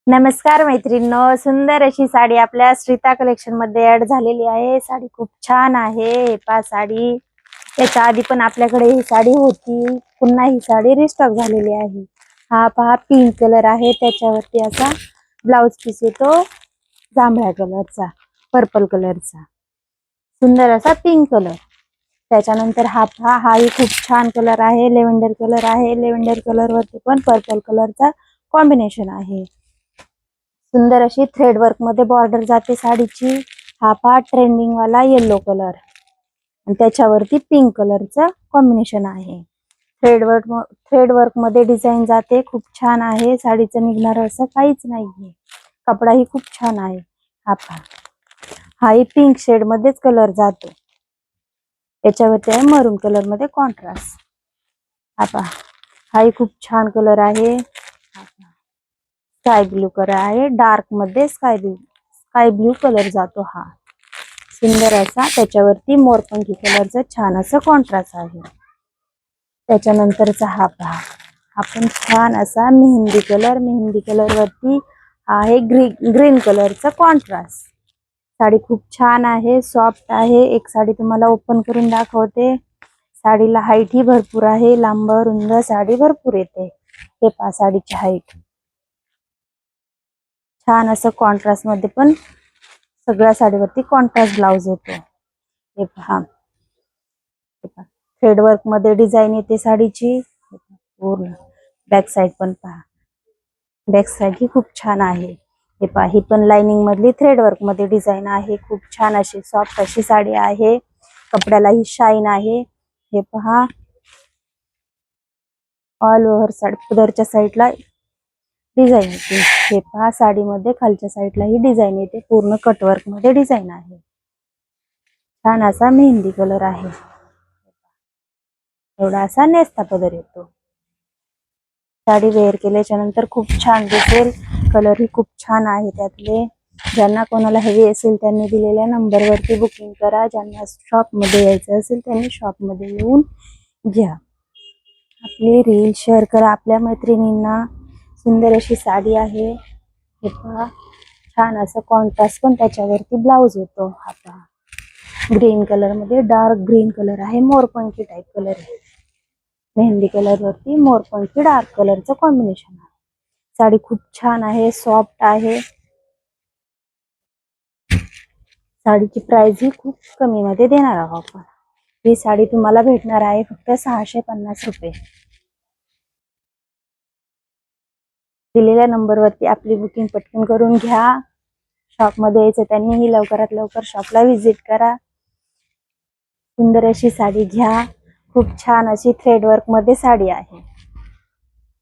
नमस्कार मैत्रिणींनो, सुंदर अशी साडी आपल्या श्रीता कलेक्शन मध्ये ऍड झालेली आहे। साडी खूप छान आहे। हे पहा साडी, याच्या आधी पण आपल्याकडे ही साडी होती, पुन्हा ही साडी रिस्टॉक झालेली आहे। हा पहा पिंक कलर आहे, त्याच्यावरती असा ब्लाउज पीस येतो जांभळ्या कलरचा, पर्पल कलरचा, सुंदर असा पिंक कलर। त्याच्यानंतर हा पहा, हाही खूप छान कलर आहे, लेव्हेंडर कलर आहे। लेव्हेंडर कलर वरती पण पर्पल कलरचा कॉम्बिनेशन आहे। सुंदर अशी थ्रेड वर्क मध्ये बॉर्डर जाते साडीची। हा पहा ट्रेंडिंग वाला येलो कलर आणि त्याच्यावरती पिंक कलरचं कॉम्बिनेशन आहे। थ्रेड वर्क मध्ये डिझाईन जाते, खूप छान आहे। साडीचं निघणार असं काहीच नाहीये, कपडाही खूप छान आहे। हा पहा, हाही पिंक शेड मध्येच कलर जातो, त्याच्यावरती आहे मरून कलर मध्ये कॉन्ट्रास्ट। हा पहा, हाही खूप छान कलर आहे। स्काय ब्लू कलर आहे, डार्क मध्ये स्काय ब्लू कलर जातो। हा सुंदर असा, त्याच्यावरती मोरपंखी कलरचा छान असं कॉन्ट्रास्ट आहे। त्याच्यानंतरचा हा पहा, आपण छान असा मेहंदी कलर वरती आहे ग्रीन कलरचा कॉन्ट्रास्ट। साडी खूप छान आहे, सॉफ्ट आहे। एक साडी तुम्हाला ओपन करून दाखवते। साडीला हाईट ही भरपूर आहे, लांब रुंद साडी भरपूर येते। हे पहा साडीची हाईट, छान असं कॉन्ट्रास्ट मध्ये पण सगळ्या साडीवरती कॉन्ट्रास्ट ब्लाउज येतो। हे पहा, थ्रेड वर्क मध्ये डिझाईन येते साडीची पूर्ण। बॅक साइड पण पहा, बॅक साइड ही खूप छान आहे। हे पहा, ही पण लाइनिंग मधली थ्रेड वर्क मध्ये डिझाईन आहे। खूप छान अशी सॉफ्ट अशी साडी आहे, कपड्याला ही शाईन आहे। हे पहा, ऑल ओव्हर साडी पदरच्या साईडला डिझाईन येते। हे पहा, साडीमध्ये खालच्या साईडला ही डिझाईन येते, पूर्ण कटवर्क मध्ये डिझाईन आहे। छान असा मेहंदी कलर आहे, एवढा असा नेस्ता पदर येतो। साडी वेअर केल्याच्या नंतर खूप छान दिसेल। कलर ही खूप छान आहे त्यातले। ज्यांना कोणाला हवी असेल त्यांनी दिलेल्या नंबर वरती बुकिंग करा। ज्यांना शॉप मध्ये यायचं असेल त्यांनी शॉप मध्ये येऊन घ्या। आपले रील शेअर करा आपल्या मैत्रिणींना। सुंदर अशी साडी आहे। हे पहा, छान असं कॉन्ट्रास्ट पण त्याच्यावरती ब्लाउज येतो। हा पहा, ग्रीन कलर मध्ये डार्क ग्रीन कलर आहे, मोरपंखी टाइप कलर आहे। मेहंदी कलर वरती मोरपंखी डार्क कलरचं कॉम्बिनेशन आहे। साडी खूप छान आहे, सॉफ्ट आहे। साडीची प्राइस ही खूप कमी मध्ये देणार आहोत आपण। ही साडी तुम्हाला भेटणार आहे फक्त 650 रुपये। दिलेल्या नंबर वरती आपली बुकिंग पटकन करून घ्या। शॉप मध्ये यायचं त्यांनीही लवकरात लवकर शॉपला व्हिजिट करा। सुंदर अशी साडी घ्या, खूप छान अशी थ्रेड वर्क मध्ये साडी आहे।